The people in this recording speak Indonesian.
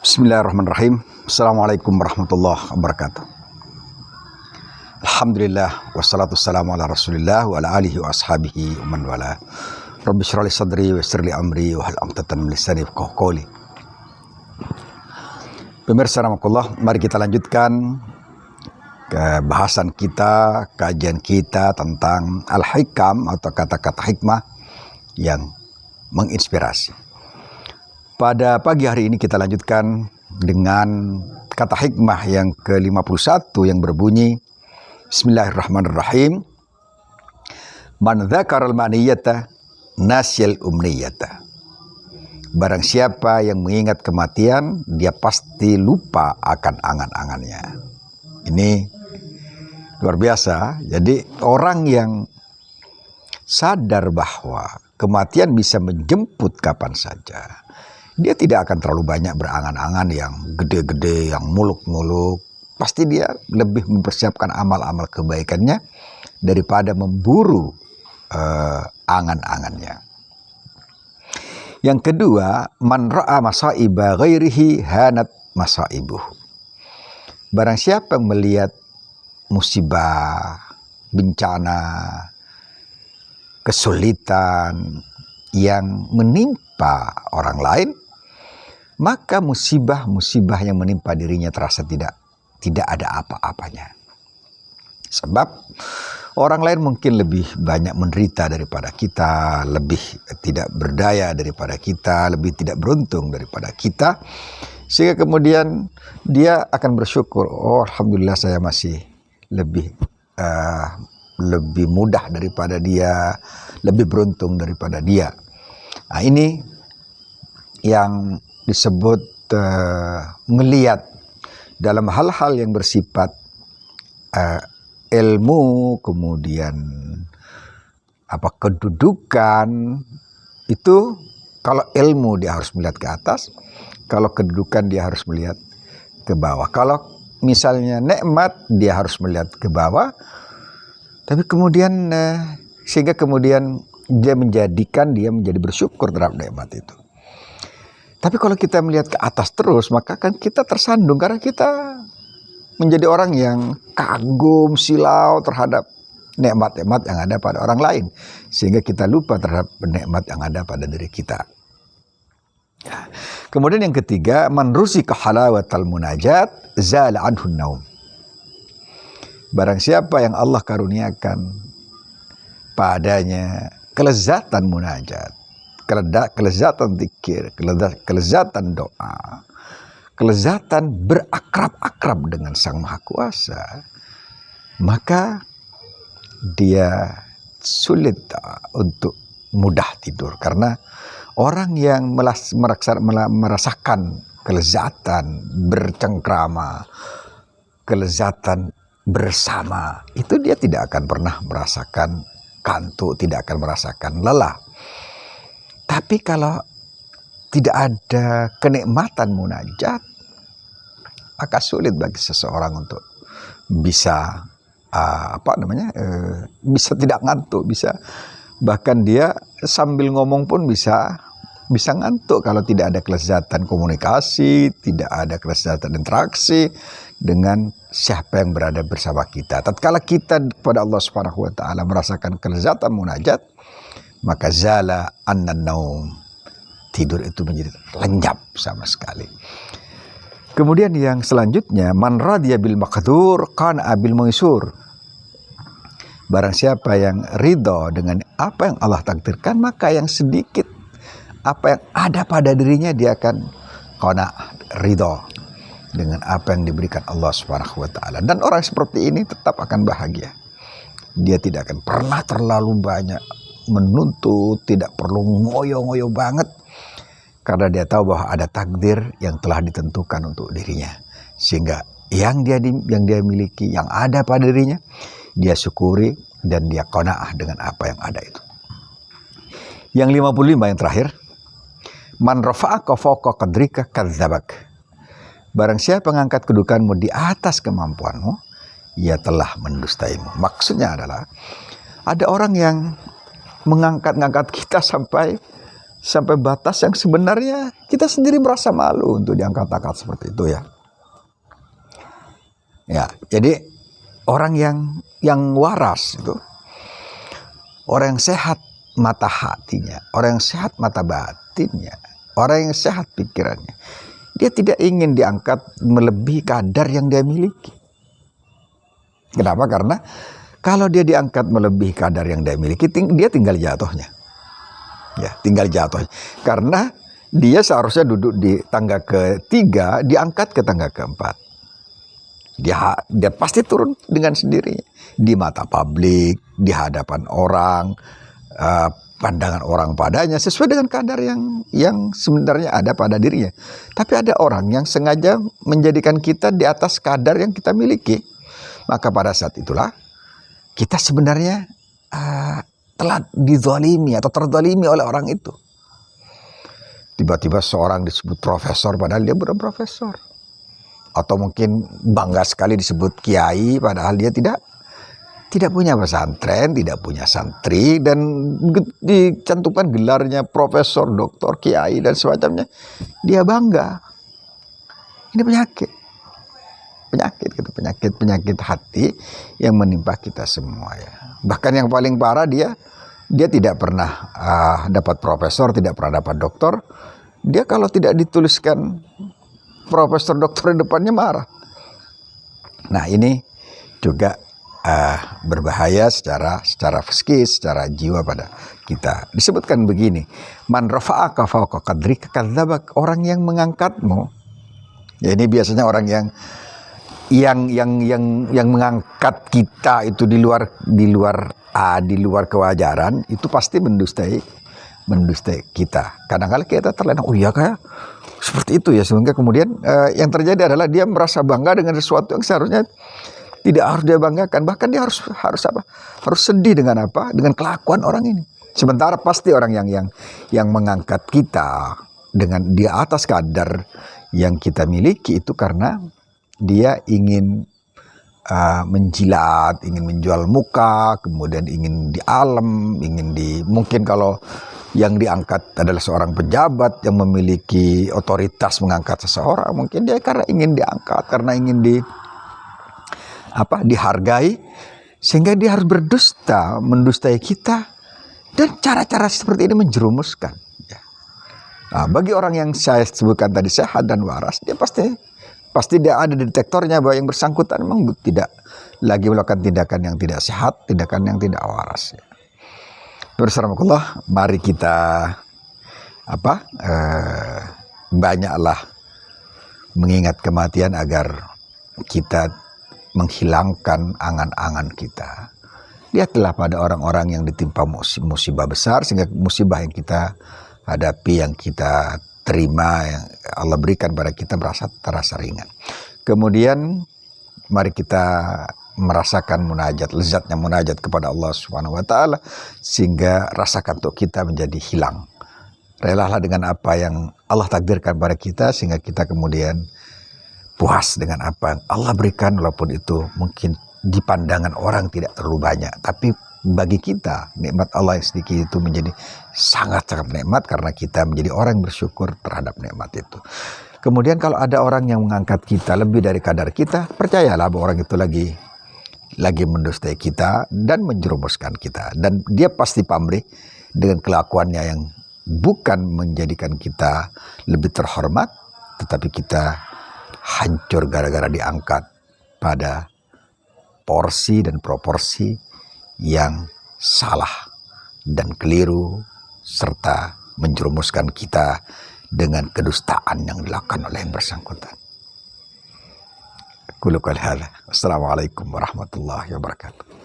Bismillahirrahmanirrahim. Assalamualaikum warahmatullahi wabarakatuh. Alhamdulillah wassalatu wassalamu ala rasulillah wa ala alihi wa ashabihi wa man wala. Rabbi syrah li sadri wa yassir li amri wa hal 'uqdatam min lisani yafqahu qawli. Pemirsa rahimakumullah, mari kita lanjutkan ke bahasan kita, kajian kita tentang al-hikam atau kata-kata hikmah yang menginspirasi. Pada pagi hari ini kita lanjutkan dengan kata hikmah yang ke-51 yang berbunyi Bismillahirrahmanirrahim. Man dzakaral maniyata nasyal umniyata. Barang siapa yang mengingat kematian, dia pasti lupa akan angan-angannya. Ini luar biasa. Jadi orang yang sadar bahwa kematian bisa menjemput kapan saja, dia tidak akan terlalu banyak berangan-angan yang gede-gede, yang muluk-muluk. Pasti dia lebih mempersiapkan amal-amal kebaikannya daripada memburu angan-angannya. Yang kedua, man ra'a masaiba ghairihi hanat masaibuh. Barang siapa yang melihat musibah, bencana, kesulitan yang menimpa orang lain, maka musibah-musibah yang menimpa dirinya terasa tidak ada apa-apanya. Sebab orang lain mungkin lebih banyak menderita daripada kita, lebih tidak berdaya daripada kita, lebih tidak beruntung daripada kita. Sehingga kemudian dia akan bersyukur, oh alhamdulillah saya masih lebih mudah daripada dia, lebih beruntung daripada dia. Nah, ini yang disebut melihat dalam hal-hal yang bersifat ilmu, kemudian kedudukan. Itu kalau ilmu dia harus melihat ke atas, kalau kedudukan dia harus melihat ke bawah. Kalau misalnya nikmat dia harus melihat ke bawah, tapi kemudian sehingga kemudian dia menjadi bersyukur terhadap nikmat itu. Tapi kalau kita melihat ke atas terus, maka kan kita tersandung karena kita menjadi orang yang kagum, silau terhadap nikmat-nikmat yang ada pada orang lain. Sehingga kita lupa terhadap nikmat yang ada pada diri kita. Kemudian yang ketiga, man rusika halawatal munajat zala anhun naum. Barang siapa yang Allah karuniakan padanya kelezatan munajat, kelezatan zikir, kelezatan doa, kelezatan berakrab-akrab dengan Sang Maha Kuasa, maka dia sulit untuk mudah tidur. Karena orang yang merasakan kelezatan bercengkrama, kelezatan bersama, itu dia tidak akan pernah merasakan kantuk, tidak akan merasakan lelah. Tapi kalau tidak ada kenikmatan munajat, maka sulit bagi seseorang untuk bisa bisa tidak ngantuk, bisa bahkan dia sambil ngomong pun bisa ngantuk kalau tidak ada kelezatan komunikasi, tidak ada kelezatan interaksi dengan siapa yang berada bersama kita. Tatkala kita kepada Allah Subhanahu wa taala merasakan kelezatan munajat, maka zala annan naum, tidur itu menjadi lenyap sama sekali. Kemudian yang selanjutnya, man radiya bil maqdur qana'a bil maisur. Barang siapa yang ridho dengan apa yang Allah takdirkan, maka yang sedikit apa yang ada pada dirinya dia akan qana'a, ridho dengan apa yang diberikan Allah Subhanahu wa taala. Dan orang seperti ini tetap akan bahagia. Dia tidak akan pernah terlalu banyak menuntut, tidak perlu ngoyo-ngoyo banget, karena dia tahu bahwa ada takdir yang telah ditentukan untuk dirinya. Sehingga yang dia miliki, yang ada pada dirinya, dia syukuri dan dia qanaah dengan apa yang ada itu. Yang 55 yang terakhir, man rafa'aka fawqa qadrika kadzabak. Barang siapa mengangkat kedudukanmu di atas kemampuanmu, ia telah mendustaimu. Maksudnya adalah ada orang yang mengangkat kita sampai sampai batas yang sebenarnya kita sendiri merasa malu untuk diangkat-angkat seperti itu ya. Ya, jadi orang yang waras itu, orang yang sehat mata hatinya, orang yang sehat mata batinnya, orang yang sehat pikirannya, dia tidak ingin diangkat melebihi kadar yang dia miliki. Kenapa? Karena kalau dia diangkat melebihi kadar yang dia miliki, dia tinggal jatuhnya. Ya, tinggal jatuhnya. Karena dia seharusnya duduk di tangga ketiga, diangkat ke tangga keempat. Dia pasti turun dengan sendirinya. Di mata publik, di hadapan orang, pandangan orang padanya sesuai dengan kadar yang sebenarnya ada pada dirinya. Tapi ada orang yang sengaja menjadikan kita di atas kadar yang kita miliki. Maka pada saat itulah kita sebenarnya telah dizalimi atau terzalimi oleh orang itu. Tiba-tiba seorang disebut profesor padahal dia bukan profesor. Atau mungkin bangga sekali disebut kiai padahal dia tidak punya pesantren, tidak punya santri, dan dicantumkan gelarnya profesor, doktor, kiai dan semacamnya. Dia bangga. Ini penyakit hati yang menimpa kita semua ya. Bahkan yang paling parah dia tidak pernah dapat profesor, tidak pernah dapat doktor. Dia kalau tidak dituliskan profesor doktor di depannya marah. Nah, ini juga berbahaya secara psikis, secara jiwa pada kita. Disebutkan begini, man rafa'aka fawqa qadrika kadzdzabak, orang yang mengangkatmu. Ya, ini biasanya orang yang mengangkat kita itu di luar kewajaran, itu pasti mendustai kita. Kadang-kadang kita terlena, oh iya kayak seperti itu ya, sehingga kemudian yang terjadi adalah dia merasa bangga dengan sesuatu yang seharusnya tidak harus dia banggakan. Bahkan dia harus apa? Harus sedih dengan apa? Dengan kelakuan orang ini. Sementara pasti orang yang mengangkat kita dengan di atas kadar yang kita miliki itu karena dia ingin menjilat, ingin menjual muka, kemudian ingin dialem, mungkin kalau yang diangkat adalah seorang pejabat yang memiliki otoritas mengangkat seseorang, mungkin dia karena ingin diangkat, karena ingin dihargai, sehingga dia harus berdusta, mendustai kita, dan cara-cara seperti ini menjerumuskan. Ya. Nah, bagi orang yang saya sebutkan tadi sehat dan waras, dia pasti dia ada detektornya bahwa yang bersangkutan memang tidak lagi melakukan tindakan yang tidak sehat, tindakan yang tidak waras. Ya. Bersama-sama, mari kita banyaklah mengingat kematian agar kita menghilangkan angan-angan kita. Lihatlah pada orang-orang yang ditimpa musibah besar, sehingga musibah yang kita hadapi, yang kita terima, yang Allah berikan pada kita terasa ringan. Kemudian mari kita merasakan munajat, lezatnya munajat kepada Allah Subhanahu wa taala, sehingga rasakan untuk kita menjadi hilang. Relalah dengan apa yang Allah takdirkan pada kita, sehingga kita kemudian puas dengan apa yang Allah berikan, walaupun itu mungkin di pandangan orang tidak terlalu banyak, tapi bagi kita nikmat Allah yang sedikit itu menjadi sangat-sangat nikmat karena kita menjadi orang yang bersyukur terhadap nikmat itu. Kemudian kalau ada orang yang mengangkat kita lebih dari kadar kita, percayalah bahwa orang itu lagi mendustai kita dan menjerumuskan kita, dan dia pasti pamrih dengan kelakuannya yang bukan menjadikan kita lebih terhormat, tetapi kita hancur gara-gara diangkat pada porsi dan proporsi yang salah dan keliru, serta menjerumuskan kita dengan kedustaan yang dilakukan oleh yang bersangkutan. Qulu qawli hadza. Assalamualaikum warahmatullahi wabarakatuh.